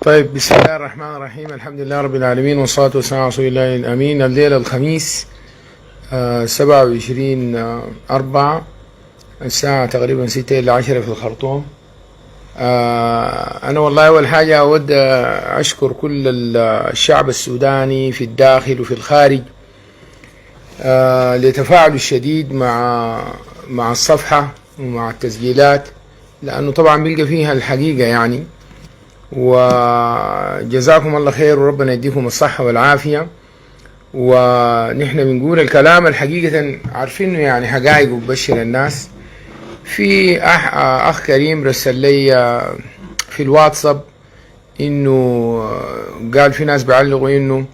طيب، بسم الله الرحمن الرحيم. الحمد لله رب العالمين، والصلاة والسلام على رسول الله الأمين. الليلة الخميس 27/4، الساعة تقريبا 6 إلى 10 في الخرطوم. أنا والله أول حاجة أود أشكر كل الشعب السوداني في الداخل وفي الخارج لتفاعله الشديد مع الصفحة ومع التسجيلات، لأنه طبعا بيلقى فيها الحقيقة يعني. وجزاكم الله خير وربنا يديكم الصحة والعافية. ونحن بنقول الكلام الحقيقة عارفينه يعني حقائق وبشر الناس. في أخ كريم رسل لي في الواتساب إنه قال في ناس بيعلقوا إنه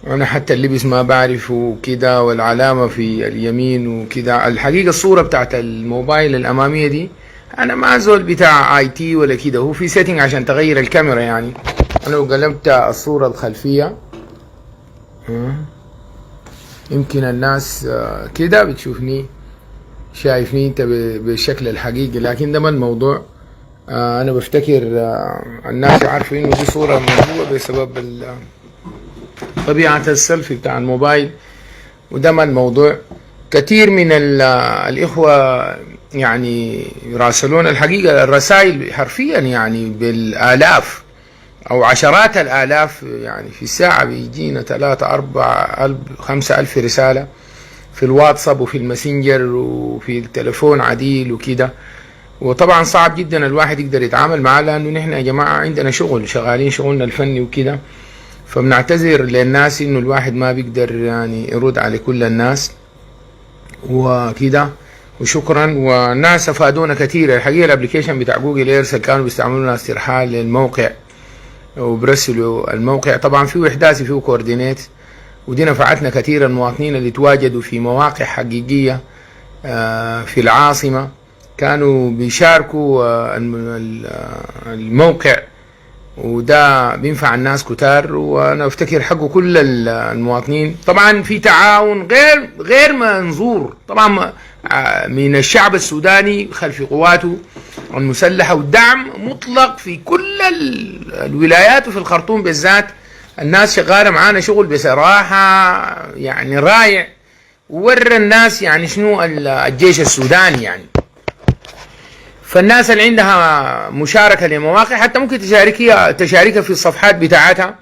أنا حتى اللبس ما بعرف وكده، والعلامة في اليمين وكده. الحقيقة الصورة بتاعت الموبايل الأمامية دي أنا ما زول بتاع IT ولا كده، هو في سيتنج عشان تغير الكاميرا يعني. أنا لو قلبت الصورة الخلفية يمكن الناس كده بتشوفني، شايفني انت بالشكل الحقيقي، لكن ده ما الموضوع. انا بفتكر الناس عارفين انه دي صورة مطبوعة بسبب طبيعة السيلفي بتاع الموبايل، وده ما الموضوع. كثير من الاخوة يعني يراسلون الحقيقة الرسائل حرفيا يعني بالالاف او عشرات الالاف، يعني في الساعة بيجينا 3 4 5 ألف رسالة في الواتساب وفي الماسنجر وفي التليفون عديل وكده. وطبعا صعب جدا الواحد يقدر يتعامل معاه، لانه نحن يا جماعة عندنا شغالين شغلنا الفني وكده. فبنعتذر للناس انه الواحد ما بيقدر يعني يرد على كل الناس وكده، وشكرا. والناس افادونا كثير الحقيقة. الابليكيشن بتاع جوجل ايرس كانوا بيستعملونا استرحال للموقع وبرسلوا الموقع، طبعا فيه احداثي فيه كوردينيت، ودي نفعتنا كثير. المواطنين اللي تواجدوا في مواقع حقيقية في العاصمة كانوا بيشاركوا الموقع، وده بينفع الناس كتار. وانا افتكر حقه كل المواطنين. طبعا في تعاون غير منظور طبعا من الشعب السوداني خلف قواته المسلحة، والدعم مطلق في كل الولايات وفي الخرطوم بالذات. الناس شغالة معانا شغل بصراحة يعني رائع، وورى الناس يعني شنو الجيش السوداني يعني. فالناس اللي عندها مشاركة لمواقع حتى ممكن تشاركها في الصفحات بتاعتها،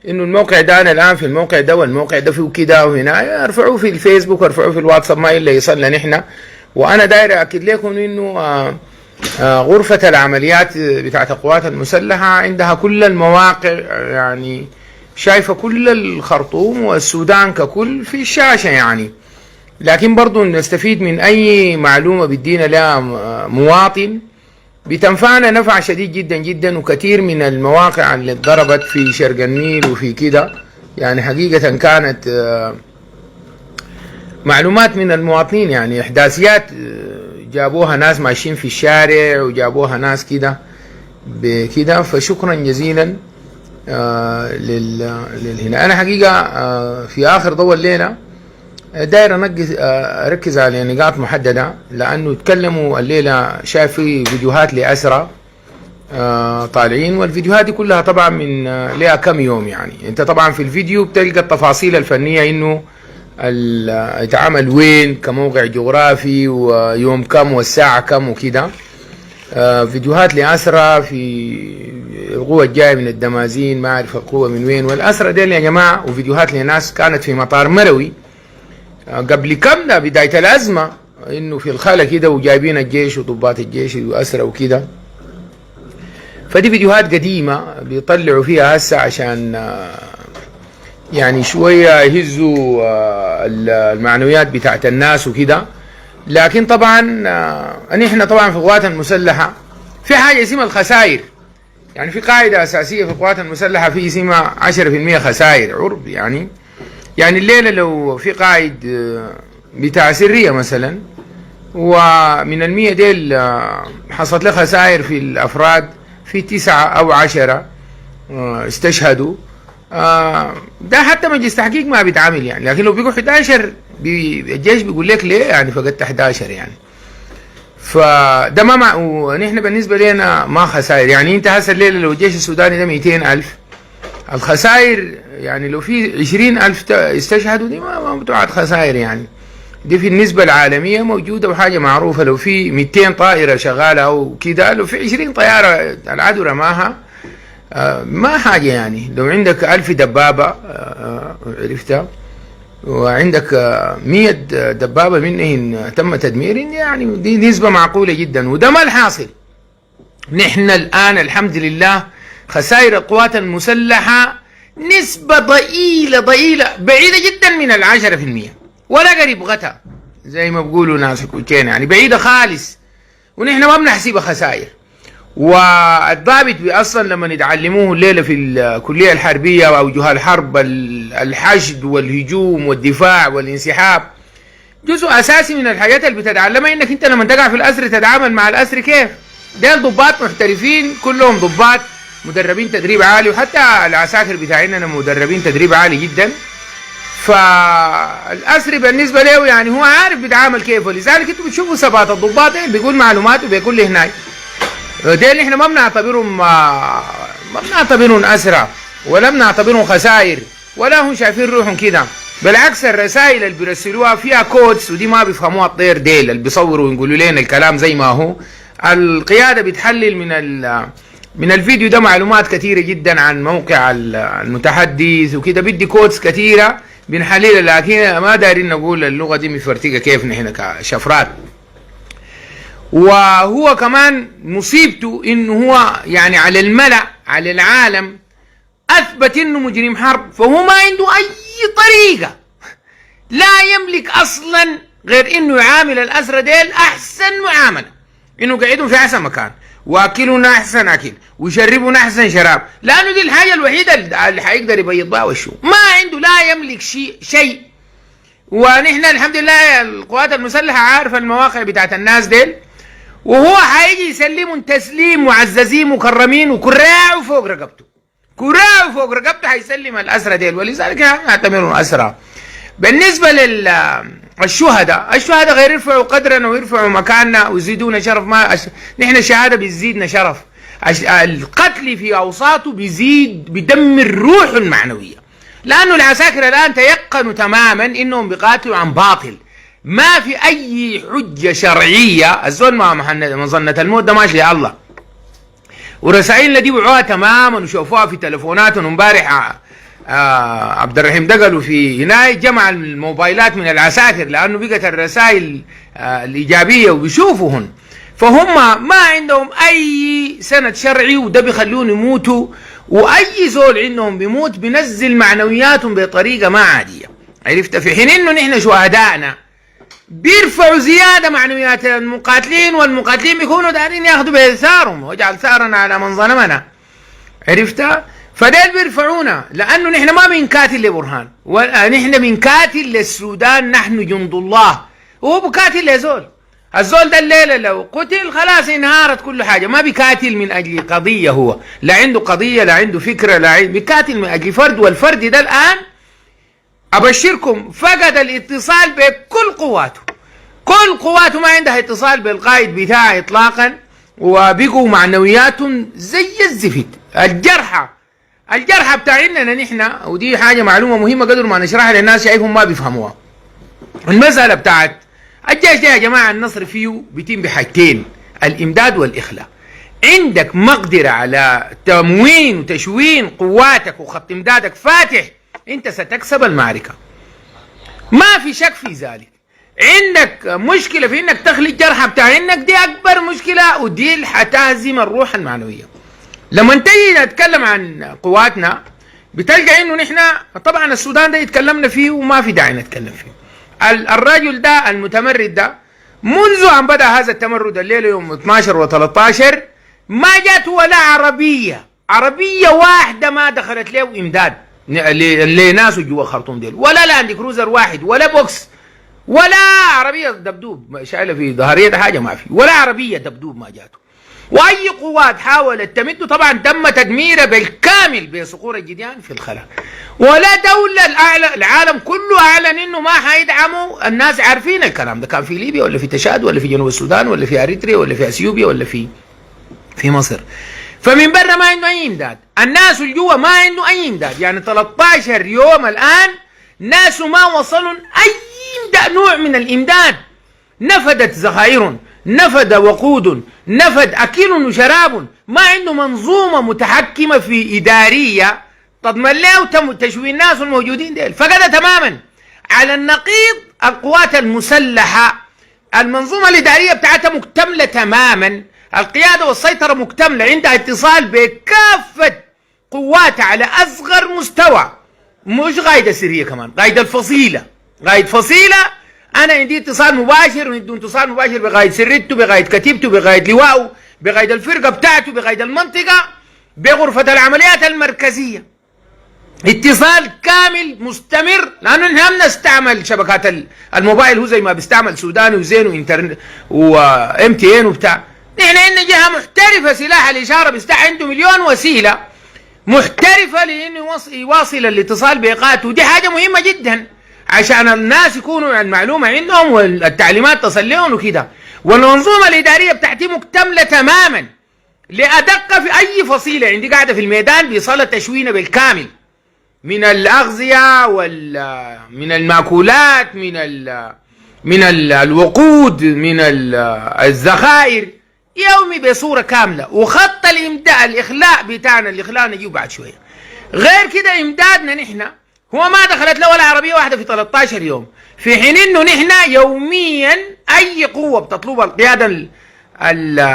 انه الموقع ده انا الان في الموقع ده والموقع ده فيه كده، وهنا ارفعوه في الفيسبوك وارفعوه في الواتساب، ما الا يصلنا نحن. وانا داير اكد لكم انه غرفة العمليات بتاعت القوات المسلحة عندها كل المواقع، يعني شايفة كل الخرطوم والسودان ككل في الشاشة يعني. لكن برضو نستفيد من أي معلومة بدينا لها مواطن بتنفعنا نفع شديد جدا جدا. وكثير من المواقع اللي اتضربت في شرق النيل وفي كده يعني حقيقة كانت معلومات من المواطنين، يعني إحداثيات جابوها ناس ماشيين في الشارع وجابوها ناس كده بكده. فشكرا جزيلا للهنا. أنا حقيقة في آخر ضوء الليلة داير أركز على نقاط محددة، لأنه تكلموا الليلة شايف في فيديوهات لأسرى طالعين، والفيديوهات دي كلها طبعا من لها كم يوم يعني. انت طبعا في الفيديو بتلقى التفاصيل الفنية، انه اتعمل وين كموقع جغرافي ويوم كم والساعة كم وكده. فيديوهات لأسرى في القوة الجاية من الدمازين، ما أعرف القوة من وين، والأسرى ديل يا جماعة. وفيديوهات لناس كانت في مطار مروي قبل كم ده بداية الأزمة، إنه في الخلا كده وجايبين الجيش وضباط الجيش وأسرى وكده. فدي فيديوهات قديمة بيطلعوا فيها هسه عشان يعني شوية يهزوا المعنويات بتاعت الناس وكده. لكن طبعا نحن طبعا في القوات المسلحة في حاجة اسمها الخسائر، يعني في قاعدة أساسية في القوات المسلحة في اسمها 10% خسائر عرب يعني. يعني الليلة لو في قائد بتاع سرية مثلا، ومن 100 ديل حصلت له خسائر في الأفراد، في 9 أو 10 استشهدوا، ده حتى مجلس تحقيق ما بيتعامل يعني. لكن لو بيقول 11 الجيش بيقول لك ليه يعني فقدت 11 يعني. فده ما مع ونحن بالنسبه لنا ما خسائر. يعني انت هسه الليله لو الجيش السوداني ده 200,000 الخسائر، يعني لو في 20,000 استشهدوا دي ما بتوعد خسائر. يعني دي في النسبة العالمية موجودة وحاجة معروفة. لو في 200 طائرة شغالة أو كده، لو في 20 طيارة العدو رماها ما حاجة. يعني لو عندك 1000 دبابة عرفتها، وعندك 100 دبابة منهن تم تدميرهن، يعني دي نسبة معقولة جدا. وده ما الحاصل. نحن الآن الحمد لله خسائر القوات المسلحة نسبة ضئيلة بعيدة جدا من 10%، ولا قريب غتا زي ما بيقولوا ناس الكوتشين، يعني بعيدة خالص. ونحن ما بنحسبها خسائر. والضابط اصلا لما نتعلموه الليله في الكليه الحربيه واوجه الحرب، الحشد والهجوم والدفاع والانسحاب، جزء اساسي من الحاجات اللي بتتعلمها انك انت لما تقع في الاسر تتعامل مع الاسر كيف. ديل ضباط محترفين، كلهم ضباط مدربين تدريب عالي، وحتى العساكر بتاعنا مدربين تدريب عالي جدا. فالاسري بالنسبه له يعني هو عارف بيتعامل كيف، ولذلك انتوا بتشوفوا ثبات الضباط بيقول معلومات وبيقول لي هناك. ديل احنا ما بنعتبرهم اسرى، ولا بنعتبرهم خسائر، ولا هم شايفين روحهم كده. بالعكس الرسائل اللي بيرسلوها فيها كودز، ودي ما بيفهموها الطير ديل اللي بيصوروا ويقولوا لنا الكلام زي ما هو. القياده بتحلل من الفيديو ده معلومات كثيره جدا عن موقع المتحدث وكده، بدي كودز كثيره بنحللها، لكن ما دارين نقول اللغه دي مفرتقه كيف نحن كشفرات. وهو كمان مصيبته انه هو يعني على الملأ على العالم اثبت انه مجرم حرب، فهو ما عنده اي طريقه، لا يملك اصلا غير انه يعامل الاسرى ديل احسن معامله، انه قاعدهم في احسن مكان، واكلون احسن اكل، ويشربون احسن شراب، لانه دي الحاجه الوحيده اللي حيقدر يبيض بها وشه. ما عنده، لا يملك شيء. ونحن الحمد لله القوات المسلحه عارفه المواقع بتاعت الناس ديل، وهو حيجي يسلمهم تسليم معززين مكرمين، وكراعه فوق رقبته حيسلم الاسرى ديل، ولذلك نعتبرهم اسرى. بالنسبه للشهداء، الشهداء غير يرفعوا قدرنا ويرفعوا مكاننا ويزيدونا شرف. ما نحن الشهاده بتزيدنا شرف. القتل في اوساطه بيدمر روحه المعنويه، لانه العساكر الان تيقنوا تماما انهم بيقاتلوا عن باطل، ما في اي حجه شرعيه. الزول ما مظنه الموت ده ماشي يا الله. ورسائلنا دي وعوها تماما وشوفوها في تلفوناتهم. امبارح عبد الرحيم دقلوا في هناك جمع الموبايلات من العساكر، لانه بقت الرسائل الايجابيه وبيشوفوهن. فهم ما عندهم اي سند شرعي، وده بيخلون يموتوا. واي زول عندهم بيموت بينزل معنوياتهم بطريقه ما عاديه، عرفت؟ في حين انه نحن شهدائنا بيرفعوا زياده معنويات المقاتلين، والمقاتلين بيكونوا دارين ياخذوا بثارهم، واجعل ثارنا على من ظلمنا، عرفت؟ فديل بيرفعونا، لانه نحن ما بنقاتل لبرهان، نحن بنقاتل للسودان، نحن جند الله، وهو بقاتل لزول. الزول ده الليله لو قتل خلاص انهارت كل حاجه. ما بيقاتل من اجل قضيه، هو لا عنده قضيه، لا عنده فكره، بيقاتل من اجل فرد. والفرد ده الان ابشركم فقد الاتصال بكل قواته، كل قواته ما عندها اتصال بالقائد بتاعه اطلاقا، وبقوا معنوياتهم زي الزفت. الجرحى بتاعنا نحن، ودي حاجه معلومه مهمه قدر ما نشرحها للناس شايفهم ما بيفهموها. المساله بتاعت الجيش ده يا جماعه النصر فيه بيتم بحاجتين: الامداد والاخلاء. عندك مقدره على تموين وتشوين قواتك وخط امدادك فاتح، انت ستكسب المعركه، ما في شك في ذلك. عندك مشكله في انك تخلي الجرحى بتاعينك، دي اكبر مشكله، ودي اللي حتهزم الروح المعنويه. لما نتيجي نتكلم عن قواتنا بتلقى انه نحن طبعا السودان ده يتكلمنا فيه وما في داعي نتكلم فيه. الرجل ده المتمرد ده منذ ان بدا هذا التمرد الليله يوم 12 و13 ما جات ولا عربيه واحده ما دخلت له امداد لناس جوا خرطوم ديل، ولا لاند كروزر واحد، ولا بوكس، ولا عربيه دبدوب شايله في ظهريه حاجه ما في، ولا عربيه دبدوب ما جاته. واي قوات حاولت تمده طبعا تم تدميرها بالكامل كامل بصقور الجديان في الخلاء. ولا دولة العالم كله أعلن إنه ما حيدعموا. الناس عارفين الكلام ده، كان في ليبيا ولا في تشاد ولا في جنوب السودان ولا في أريتريا ولا في أثيوبيا ولا في مصر. فمن برا ما عنده أي إمداد، الناس اللي جوا ما عنده أي إمداد. يعني 13 يوم الآن ناس ما وصلوا أي نوع من الإمداد. نفدت ذخائر، نفد وقود، نفد أكل وشراب. ما عنده منظومة متحكمة في إدارية تضمن له تشويه الناس الموجودين ديل. فقد تماما على النقيض القوات المسلحة، المنظومة الإدارية بتاعتها مكتملة تماما، القيادة والسيطرة مكتملة، عندها اتصال بكافة قواتها على أصغر مستوى، مش قايدة سرية كمان، قايدة الفصيلة، قايد فصيلة. أنا عندي اتصال مباشر وعنده اتصال مباشر بقايد سريته، بقايد كتيبته، بقايد لواءه، بقايد الفرقة بتاعته، بقايد المنطقة، بغرفة العمليات المركزية. اتصال كامل مستمر، لأنه نحن نستعمل شبكات الموبايل، هو زي ما بيستعمل سوداني وزين وإنترنت وام تي ان وبتاع. نحن عندنا جهة محترفة سلاح الإشارة عنده مليون وسيلة محترفة لأنه يواصل الاتصال بإيقاته، ودي حاجة مهمة جدا عشان الناس يكونوا المعلومة عندهم والتعليمات تصل لهم وكده. والمنظومة الإدارية بتاعتي مكتملة تماما، لأدق في أي فصيلة عندي قاعدة في الميدان بيصل تشوينها بالكامل، من الأغذية من المأكولات، من الوقود، من الذخائر، يومي بصورة كاملة. وخط الإمداد الإخلاء بتاعنا، الإخلاء نجيب بعد شوية. غير كده إمدادنا نحن هو ما دخلت له ولا عربية واحدة في 13 يوم، في حين إنه نحن يوميا أي قوة بتطلبها القيادة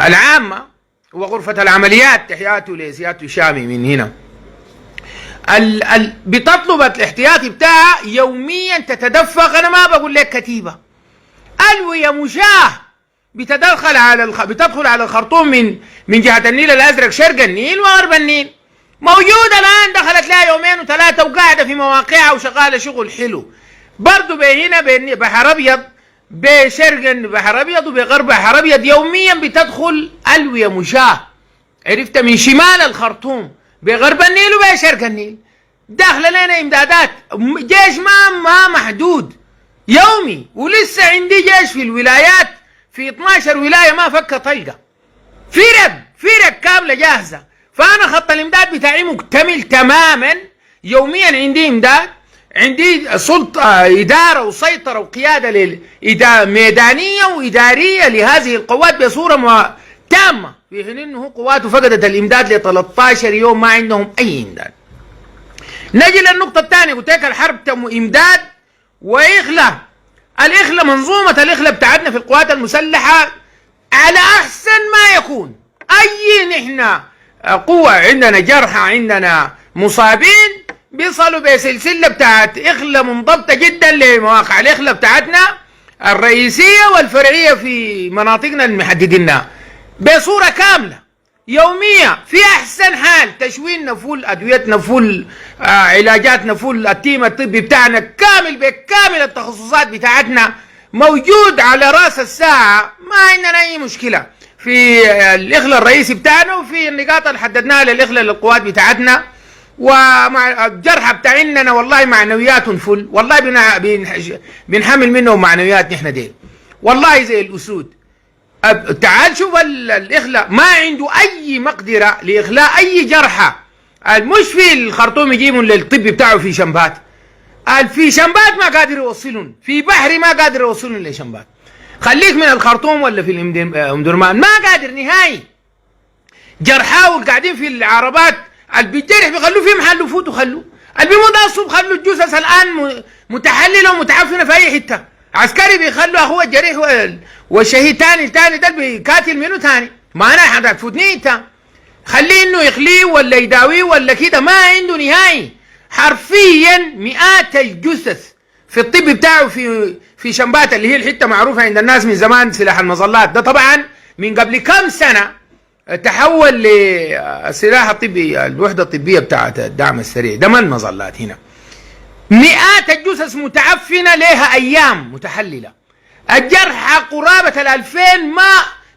العامة وغرفة العمليات، تحياته لسيادته شامي من هنا، بتطلب الاحتياطي بتاعها يوميا، تتدفق. أنا ما بقول لك كتيبة، ألوية مشاه بتدخل على الخرطوم من جهة النيل الأزرق، شرق النيل وغرب النيل، موجودة الآن. دخلت لها يومين وثلاثة وقاعدة في مواقعها وشغالة شغل حلو. برضو هنا بحر أبيض، بشرق بحر أبيض وبغرب بحر أبيض، يوميا بتدخل ألوية مشاه، عرفت، من شمال الخرطوم بغرب النيل وبشرق النيل. داخله لنا إمدادات، جيش ما محدود يومي. ولسه عندي جيش في الولايات، في 12 ولاية ما فك طلقة، فرق كاملة جاهزة. فأنا خط الإمداد بتاعي مكتمل تماما، يوميا عندي إمداد، عندي سلطة إدارة وسيطرة وقيادة ميدانية وإدارية لهذه القوات بصورة تامة، في حين أنه قواته فقدت الإمداد ل 13 يوم ما عندهم أي إمداد. نجي للنقطة الثانية، قلت لك الحرب تم إمداد وإخلاء. الإخلاء، منظومة الإخلاء بتاعتنا في القوات المسلحة على أحسن ما يكون. أي نحن قوة عندنا جرحى، عندنا مصابين، بيصلوا بسلسلة بتاعت إخلاء منضبطة جدا لمواقع الإخلاء بتاعتنا الرئيسية والفرعية في مناطقنا المحددينها بصورة كاملة يومية، في أحسن حال. تشويننا فول، أدويتنا فول، علاجاتنا فول، التيم الطبي بتاعنا كامل بكامل التخصصات بتاعتنا موجود على رأس الساعة، ما عندنا أي مشكلة في الإخلاء الرئيسي بتاعنا، وفي النقاط اللي حددناها للإخلاء للقوات بتاعتنا. ومع الجرحى بتاعنا والله معنويات فل، والله بنحمل منهم معنويات نحن ديل، والله زي الأسود. تعال شوف الإخلاء ما عنده أي مقدرة لإخلاء أي جرحى، مش في الخرطوم يجيبون للطب بتاعه في شنبات، في شنبات ما قادر يوصلون، في بحري ما قادر يوصلون لشنبات. خليك من الخرطوم ولا في أم درمان، ما قادر نهائي. جرحاول قاعدين في العربات، اللي بيجرح بيخلوه في محل وفوت وخلوه، اللي بيموت الصبح خلوا الجثث الآن متحللة ومتعفنة في أي حتة. عسكري بيخلوا أخوه الجريح والشهيد تاني ده بيقاتل منه تاني، ما أنا حتفوتني أنت. خليه إنه يخليه ولا يداويه ولا كده، ما عنده نهائي. حرفيا مئات الجثث في الطب بتاعه في شنبات، اللي هي الحته معروفه عند الناس من زمان، سلاح المظلات ده طبعا من قبل كم سنه تحول للسلاح الطبي، الوحده الطبيه بتاعت الدعم السريع ده، ما المظلات هنا. مئات الجثث متعفنه لها ايام متحلله، الجرحى قرابه 2000 ما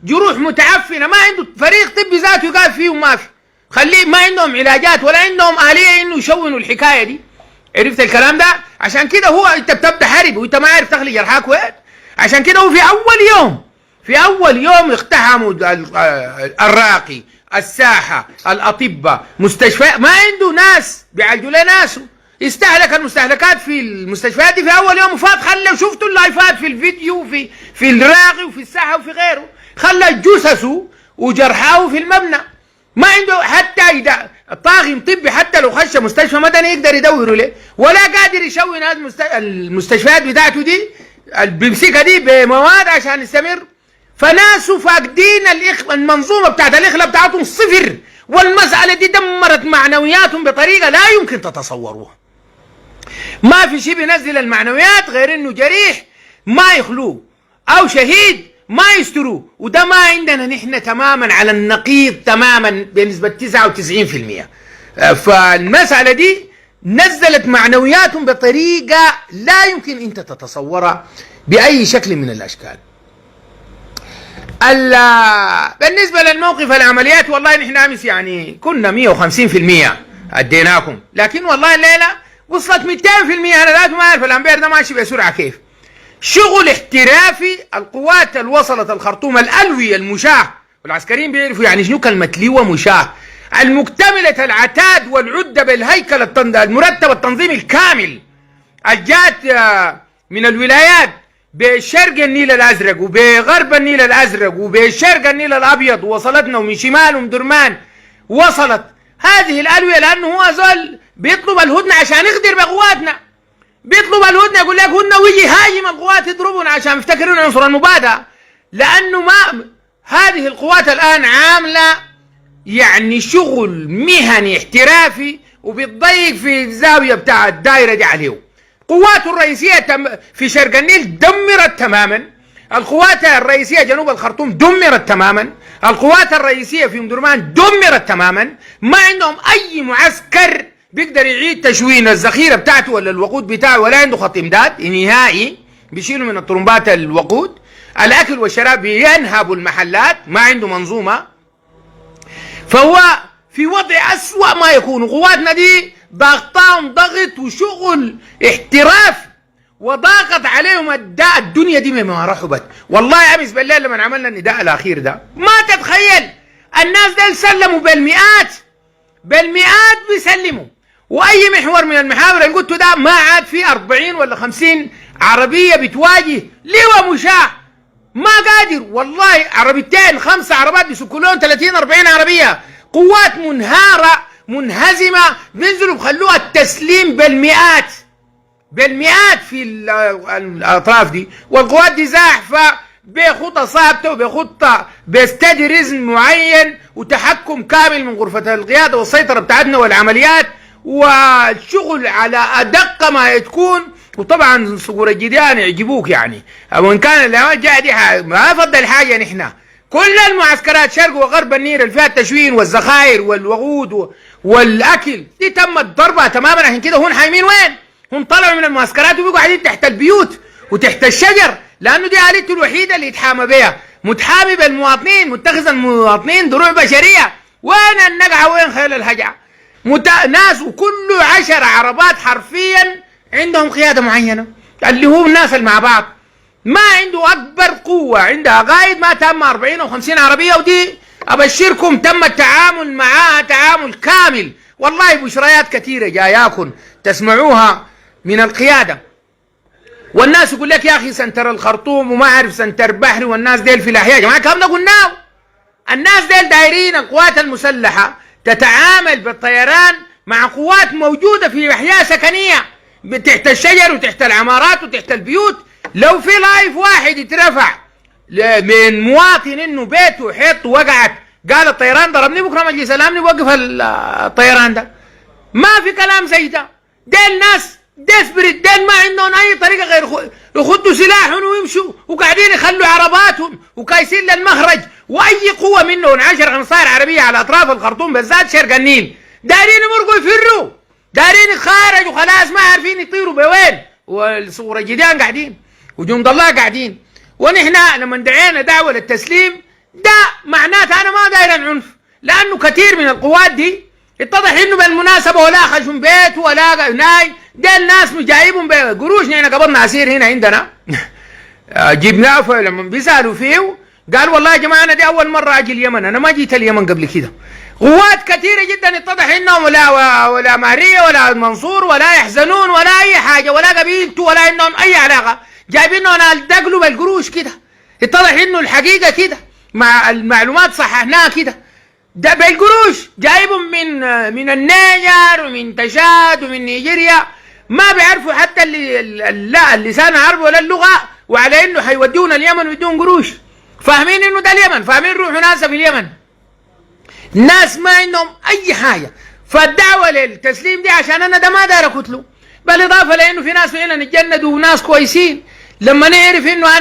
جروح متعفنه، ما عنده فريق طبي ذاته يقال فيه وما في، خليه ما عندهم علاجات ولا عندهم آلية انه يشونوا الحكاية دي. عرفت الكلام ده؟ عشان كده هو انت بتبدا حرب وانت ما عارف تخلي جرحاك وين. عشان كده هو في اول يوم اقتحموا الراقي، الساحة، الأطباء، مستشفى، ما عنده ناس بيعالجوا له ناسه. استهلك المستهلكات في المستشفيات دي في اول يوم وفات. خلى شفتوا اللايفات في الفيديو في الراقي وفي الساحة وفي غيره، خلى جثثه وجرحاه في المبنى. ما عنده حتى إذا طاقم طبي حتى لو خش مستشفى مدني يقدر يدوروا له، ولا قادر يشوي ناس المستشفيات بتاعته دي بيمسكها دي بمواد عشان يستمر. فناسه فاقدين المنظومه بتاعت الاخلاء بتاعتهم صفر، والمساله دي دمرت معنوياتهم بطريقه لا يمكن تتصوروها. ما في شيء بينزل المعنويات غير انه جريح ما يخلوه او شهيد ما يستروه، وده ما عندنا نحن تماما على النقيض تماما بنسبة 99%. فالمسألة دي نزلت معنوياتهم بطريقة لا يمكن انت تتصورها بأي شكل من الأشكال. بالنسبة للموقف العمليات والله نحن أمس يعني كنا 150% أديناكم، لكن والله الليلة وصلت 200%. أنا ذاته ما أعرف الأمبير ده ماشي بسرعة كيف. شغل احترافي. القوات اللي وصلت الخرطوم الألوية المشاة، والعسكريين بيعرفوا يعني شنو كلمة لواء مشاة، المكتملة العتاد والعدة بالهيكل المرتب التنظيمي الكامل، الجات من الولايات بشرق النيل الأزرق وبغرب النيل الأزرق وبشرق النيل الأبيض، ووصلتنا ومن شمال ومدرمان وصلت هذه الألوية، لأنه هو زول بيطلب الهدنة عشان يقدر بقواتنا. بيطلب الهدنة يقول لك هدنة ويجي هاجم القوات يضربون عشان يفتكرون عنصر المبادئة، لأنه ما هذه القوات الآن عاملة يعني شغل مهني احترافي وبتضيق في الزاوية بتاع الدائرة دي عليه. قواته الرئيسية في شرق النيل دمرت تماما، القوات الرئيسية جنوب الخرطوم دمرت تماما، القوات الرئيسية في مدرمان دمرت تماما. ما عندهم أي معسكر بيقدر يعيد تشوين الذخيرة بتاعته ولا الوقود بتاعه، ولا عنده خط إمداد نهائي بيشيلوا من الطرمبات الوقود. الأكل والشراب بينهبوا المحلات، ما عنده منظومة. فهو في وضع أسوأ ما يكون. قواتنا دي ضغطاهم ضغط وشغل احتراف، وضاقت عليهم الدنيا دي مما رحبت. والله أمس بالليل لما عملنا النداء الأخير ده ما تتخيل الناس ده سلموا بالمئات بيسلموا، واي محور من المحاور اللي قلته ده ما عاد في 40 ولا 50 عربيه بتواجه لواء مشاة. ما قادر والله، عربيتين 5 عربات بيسكوا لهم 30 40 عربيه. قوات منهاره منهزمه بينزلوا بخلوها التسليم بالمئات في الاطراف دي، والقوات دي زاحفه بخطه ثابته وبخطه باستدريزم معين وتحكم كامل من غرفه القياده والسيطره بتاعتنا والعمليات والشغل على ادق ما تكون. وطبعا صقور الجديان يعجبوك يعني، وان كان الاوان جايه دي ما افضل حاجه. نحن كل المعسكرات شرق وغرب النيل اللي فيها التشوين والذخائر والوقود والاكل دي تمت ضربها تماما. عشان كده هون حايمين وين؟ هم طلعوا من المعسكرات وبيقوا قاعدين تحت البيوت وتحت الشجر، لانه دي آلته الوحيده اللي يتحامى بها. متحامي بالمواطنين، متخذ المواطنين دروع بشريه. وين النقعه وين خيل الهجع؟ ناس وكله 10 عربات حرفيا عندهم قياده معينه، اللي هو الناس اللي مع بعض. ما عنده اكبر قوه عندها قائد ما تم 40 او 50 عربيه، ودي ابشركم تم التعامل معاها تعامل كامل. والله بشريات كثيره جاياكم تسمعوها من القياده، والناس يقول لك يا اخي سنتر الخرطوم وما اعرف سنتر بحري والناس ديل في الاحياء. يا جماعه الكلام ده قلناه. الناس ديل دايرين القوات المسلحه تتعامل بالطيران مع قوات موجوده في احياء سكنيه تحت الشجر وتحت العمارات وتحت البيوت. لو في لايف واحد يترفع من مواطن انه بيته حيطه وقعت قال الطيران ضربني، بكره مجلس الامن يوقف الطيران ده. ما في كلام زي ده. ديل ناس ديسبريت، ديل ما عندهم اي طريقه غير يخدوا سلاحهم ويمشوا، وقاعدين يخلوا عرباتهم وكايسين للمخرج. واي قوه منهم 10 15 عربيه على اطراف الخرطوم بالذات شرق النيل دايرين يمرقوا يفروا، دايرين يتخارجوا خلاص ما عارفين يطيروا بوين. والصور الجديان قاعدين وجند الله قاعدين. ونحن لما دعينا دعوه للتسليم ده معناته انا ما داير العنف، لانه كثير من القوات دي اتضح انه بالمناسبه ولا خشم بيت ولا ناي، دي الناس جايبهم بقروش. نحن قبضنا عسير هنا عندنا جبناه، فلما بيسالوا فيه قال والله يا جماعه انا دي اول مره اجي اليمن، انا ما جيت اليمن قبل كده. قوات كثيره جدا اتضح انهم ولا ماريه ولا منصور ولا يحزنون ولا اي حاجه ولا قبيلته ولا انهم اي علاقه، جايبينه انا الدقلوا بالقروش كده. اتضح انه الحقيقه كده، مع المعلومات صححناها كده، ده بالقروش جايبهم من النيجر ومن تشاد ومن نيجيريا، ما بيعرفوا حتى لا اللسان العربي ولا اللغه، وعلى انه حيودونا اليمن ويدون قروش. فاهمين انه ده اليمن، فاهمين روحوا ناس في اليمن، ناس ما عندهم اي حاجه. فالدعوه للتسليم دي عشان انا ده ما داير اقتله، بالاضافه لانه في ناس هنا نتجندوا وناس كويسين، لما نعرف انه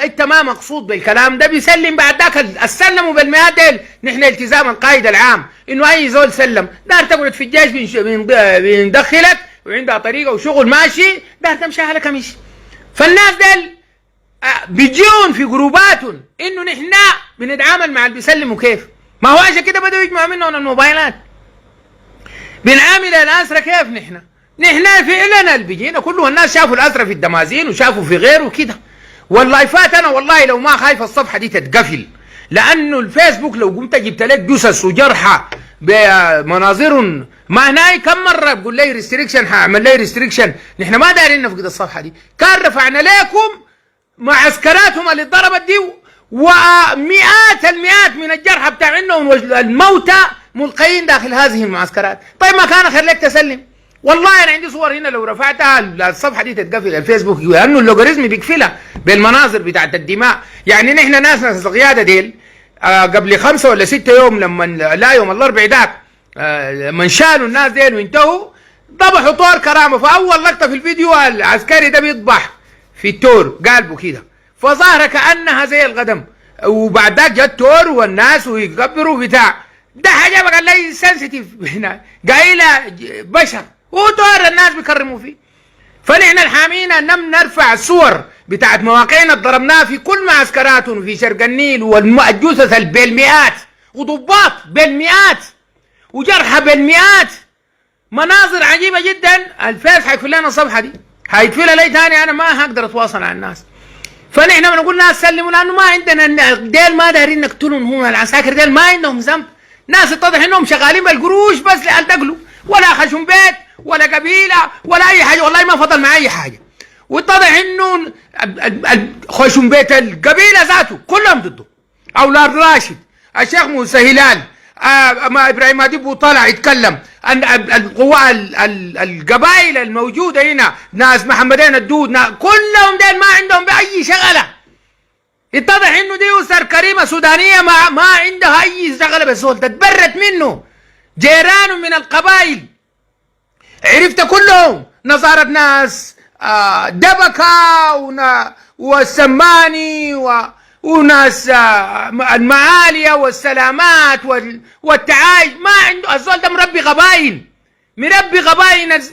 انت ما مقصود بالكلام ده بيسلم بعد ذاك السلموا بالمئات ديل. نحن التزام القائد العام انه اي زول سلم دار تقعد في الجيش بندخلك وعندها طريقه وشغل ماشي، دار تمشي على كمشي. فالناس ديل بيجون في جروباتهم انه نحن بنتعامل مع اللي بيسلموا كيف. ما هو عشان كده بدأوا يجمعوا منهم الموبايلات. بنعامل الاسرى كيف نحن فعلا اللي بيجينا كله الناس شافوا الاسرى في الدمازين وشافوا في غيره كده. واللايفات انا والله لو ما خايف الصفحه دي تتقفل، لانه الفيسبوك لو قمت جبت لك جثث وجرحى بمناظر ما هناي كم مره بقول لي ريستريكشن، هعمل لي ريستريكشن. نحن ما دايرين نفقد الصفحه دي، كان رفعنا لكم معسكراتهم اللي اتضربت دي، ومئات المئات من الجرحى بتاع انهم والموتى ملقيين داخل هذه المعسكرات. طيب ما كان خير لك تسلم. والله انا عندي صور هنا لو رفعتها الصفحه دي تتقفل الفيسبوك، لانه اللوغاريتم بيقفلها بالمناظر بتاعت الدماء. يعني نحن ناس القياده ديل قبل 5 ولا 6 يوم لما لا يوم الاربعاء ذاك لما شالوا الناس ديل وانتهوا ذبحوا طور كرامه. فاول لقطه في الفيديو العسكري ده بيذبح في التور قلبه كده، فظاهره كانها زي القدم، وبعد ذاك جت تور والناس ويكبروا بتاع ده حاجه بقى لي سنسيتيف هنا قايله بشر وتور الناس بيكرموا فيه. فنحن الحامين نرفع الصور بتاعت مواقعنا ضربناها في كل معسكراتهم وفي شرق النيل، والجثث بالمئات وضباط بالمئات وجرحى بالمئات، مناظر عجيبه جدا. الفيس حيقفل لنا الصفحه دي، حيقفلها لي ثاني، انا ما هقدر اتواصل مع الناس. فنحن بنقول ناس سلموا، لانه ما عندنا ديل ما دايرين نقتلهم، هم العساكر ديل ما عندهم ذنب، ناس اتضح انهم شغالين بالقروش بس لألتقلوا، ولا خشم بيت ولا قبيله ولا اي حاجه، والله ما فضل مع اي حاجه. واتضح انه خشم بيت القبيله ذاته كلهم ضده. اولاد راشد، الشيخ موسى هلال، ما ابراهيم اديب طلع يتكلم عن القبائل الموجوده هنا، ناس محمدين الدود، كلهم دين ما عندهم باي شغله. اتضح انه دي اسر كريمه سودانيه ما عندها اي شغله، بس هو تتبرت منه جيران من القبائل عرفت كلهم، نصارى ناس دبكه والسماني وناس المعاليه والسلامات والتعايش. ما عنده الزول ده مربي قبائل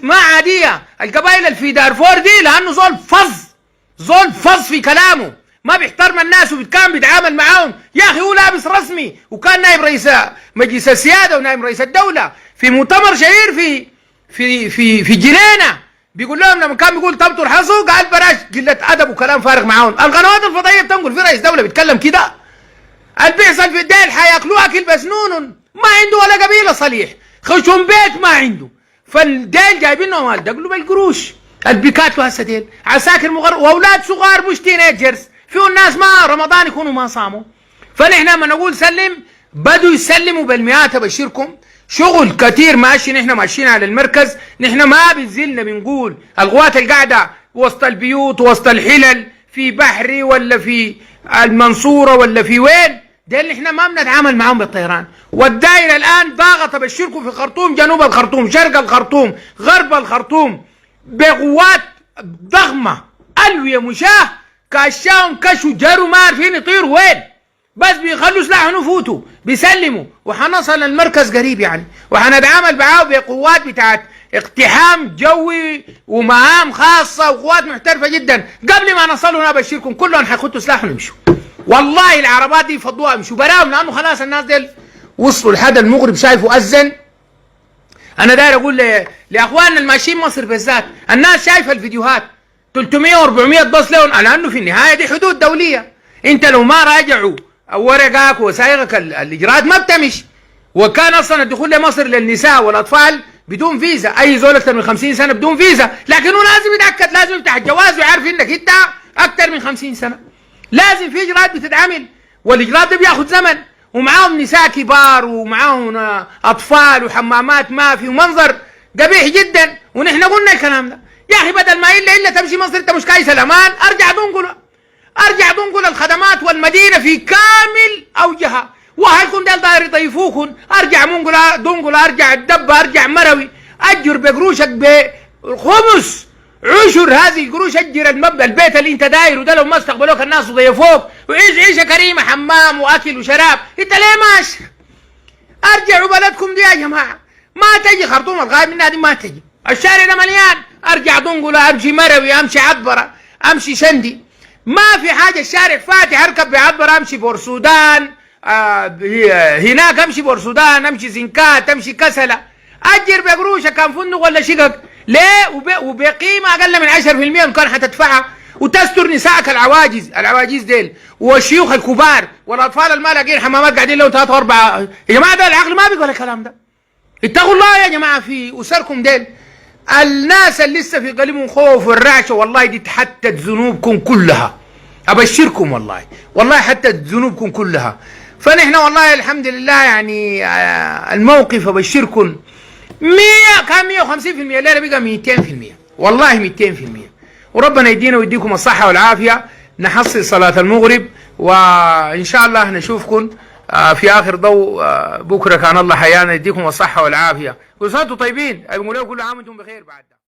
ما عاديه. القبائل اللي في دارفور دي لانه زول فظ في كلامه، ما بيحترم الناس وكان بيتعامل معاهم. يا اخي هو لابس رسمي وكان نائب رئيس مجلس السياده ونائب رئيس الدوله في مؤتمر شهير في جنينه، بيقول لهم لما كان بيقول طب ترحصوا قال بلاش قله ادب وكلام فارغ معاهم. القنوات الفضائيه بتنقل في رئيس دوله بيتكلم كده. اللي بيحصل في الديل حياكلوه اكل بسنون، ما عنده ولا قبيله صليح، خشم بيت ما عنده. فالديل جايبينهم دقلوا بالقروش. البيكاتوا هسه ديل عساكر واولاد صغار مش تينيجرز، فيه الناس ما رمضان يكونوا ما صاموا. فنحن لما نقول سلم بدوا يسلموا بالمئات. ابشركم شغل كتير ماشي، نحن ماشيين على المركز. نحن ما بنزلنا بنقول القوات القاعده وسط البيوت وسط الحلل في بحري ولا في المنصوره ولا في وين، ده اللي احنا ما بنتعامل معاهم بالطيران. والدائره الان ضاغطه بالشركه في الخرطوم، جنوب الخرطوم، شرق الخرطوم، غرب الخرطوم، بقوات ضخمه الويه مشاه كاشاهم كشوا جروا ما عارفين يطيروا وين، بس بيخلوا سلاحهم يفوتوا بيسلموا. وحنصل المركز قريب يعني، وحنتعامل معاه بقوات بتاعت اقتحام جوي ومهام خاصه وقوات محترفه جدا. قبل ما نصلوا انا ابشركم كلهم حيخطوا سلاحهم يمشوا. والله العربات دي يفضوها يمشوا براهم، لانه خلاص الناس ديل وصلوا لحد المغرب شايفوا أذن. أنا داير أقول لأخواننا الماشيين مصر بالذات، الناس شايفة الفيديوهات 300 و400 بص لهم، على أنه في النهاية دي حدود دولية. أنت لو ما راجعوا ورقك ووثائقك الإجراءات ما بتمشي. وكان أصلا الدخول لمصر للنساء والأطفال بدون فيزا، أي زول أكثر من 50 سنة بدون فيزا، لكن هو لازم يتأكد، لازم يفتح الجواز ويعرف إنك أنت أكثر من 50 سنة. لازم في إجراءات بتتعمل، والإجراءات ده بياخد زمن، ومعاهم نساء كبار ومعاهم أطفال وحمامات ما في، ومنظر قبيح جدا. ونحن قلنا الكلام ده يا أخي، بدل ما إلا تمشي مصر أنت مش كايس الأمان، أرجع دنقل الخدمات والمدينة في كامل أوجهها. وهلكم ديل داير يضيفوكم، أرجع دنقل، أرجع الدبة، أرجع مروي، أجر بقروشك بخمس عشر هذه القروش، أجر المبنى البيت اللي أنت دايره ده، لو ما استقبلوك الناس وضيفوك وعيش عيشة كريمة، حمام وأكل وشراب، أنت ليه ماشي؟ أرجعوا بلدكم دي يا جماعة. ما تجي خرطوم الغايب منها دي، ما تجي. الشارع ده مليان، أرجع دنقل، أمشي مروي، أمشي عطبرة، أمشي شندي، ما في حاجة. الشارع فاتح، أركب بعطبرة، أمشي بورسودان، هناك أمشي بورسودان، أمشي زنكات، أمشي كسلة، أجر بقروشك كان فندق ولا شقق ليه؟ وبقيمة أقل من 10% إن كان حتدفعها، وتستر نسائك العواجيز ديل والشيوخ الكبار والأطفال اللي ما لاقيين حمامات قاعدين لهم 3 و4. يا جماعة ده العقل ما بيقول الكلام ده. اتقوا الله يا جماعة في أسركم ديل. الناس اللي لسه في قلبهم خوف والرعشة، والله دي تحتت ذنوبكم كلها، أبشركم والله حتى ذنوبكم كلها. فنحن والله الحمد لله يعني الموقف أبشركم 100 كان 150%، الليلة بقى 200%، والله 200%. وربنا يدينا ويديكم الصحة والعافية. نحصل صلاة المغرب، وإن شاء الله نشوفكم في آخر ضوء بكرة كان الله حيانا. يديكم الصحة والعافية، كل سنة وانتم طيبين. أقول لكم كل عام وانتم بخير بعد